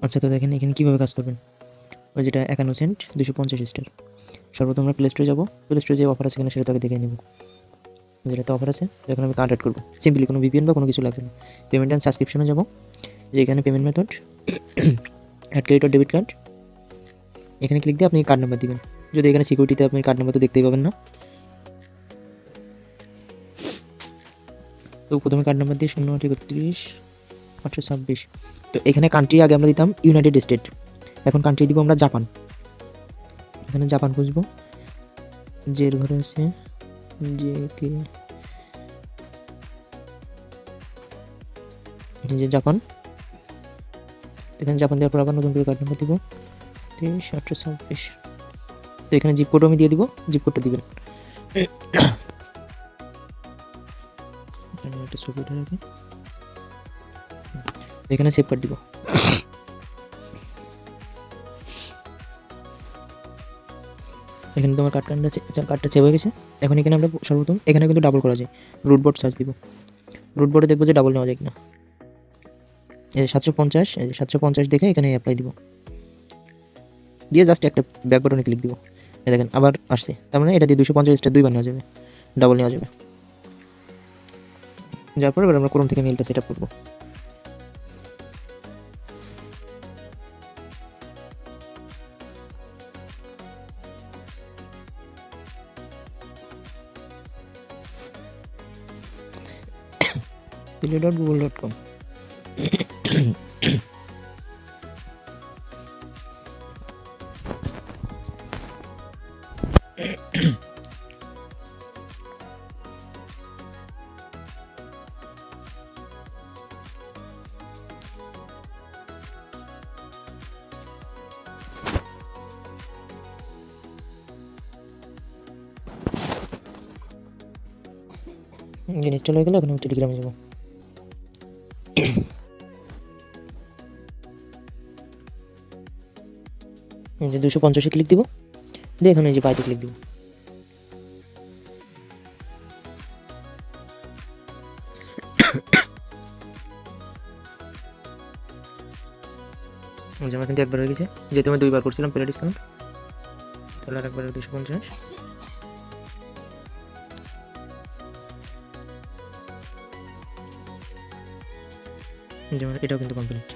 আচ্ছা, তো দেখেন এখানে কীভাবে কাজ করবেন। ওই যেটা 51 সেন্ট 250 স্টার, সর্বপ্রথম আমরা প্লে স্টোরে যাবো, প্লে স্টোরে যে অফার আছে কিনা সেটা তাকে দেখে নেব। যেটাতে অফার আছে যখন আমি কার্ড অ্যাড করবো, সিম্পলি কোনো ভিপিএন বা কোনো কিছু লাগবে না। পেমেন্ট অ্যান্ড সাবস্ক্রিপশনে যাবো, যে এখানে payment method add credit or debit card, এখানে ক্লিক দিয়ে আপনি কার্ড নাম্বার দিবেন। যদি এখানে সিকিউরিটিতে আপনি কার্ড নাম্বার তো দেখতেই পাবেন না, তো প্রথমে কার্ড নাম্বার দিয়ে 0-31-826। তো এখানে কান্ট্রি আগে আমরা দিতাম ইউনাইটেড স্টেট, এখন কান্ট্রি দিব আমরা জাপান। এখানে জাপান খুঁজবো, যে এর ঘরে আছে যে কে, যে জাপান। এখানে জাপান দেওয়ার পর আবার নতুন করে কার্ড নাম্বার দিব 23-826। তো এখানে জিপ কোডও আমি দিয়ে দিব, জিপ কোডটা দিবেন। একটা ছবি উঠে রাখি, এখানে সেভ কার্ড দিব। এখানে তোমার কার্ডটা সেভ হয়ে গেছে। এখন এখানে আমরা সর্বপ্রথম এখানে কিন্তু ডাবল করা যায়, রুটবোর্ড সার্চ দিব। রুটবোর্ডে দেখবো যে ডাবল নেওয়া যায় কিনা। এই 750, এই 750 দেখে এখানে অ্যাপ্লাই দিব, দিয়ে জাস্ট একটা ব্যাক বাটনে ক্লিক দিব। এই দেখেন আবার আসছে, তার মানে এটা দিয়ে 250 স্টার দুইবার নেওয়া যাবে, ডাবল নেওয়া যাবে। যার পর এবার আমরা ক্রোম থেকে মেইলটা সেট আপ করবো। google.com। ইনস্টল হয়ে গেলে এখন আমি টেলিগ্রামে যাবো। যে 250 ক্লিক দিব, দিয়ে এখন এই যে বাইতে ক্লিক দিব। আমার কিন্তু একবার হয়ে গেছে, যেহেতু আমি দুইবার করছিলাম পেলে ডিসকাউন্ট, তাহলে আর একবার 250। যেমন এটাও কিন্তু কমপ্লিট।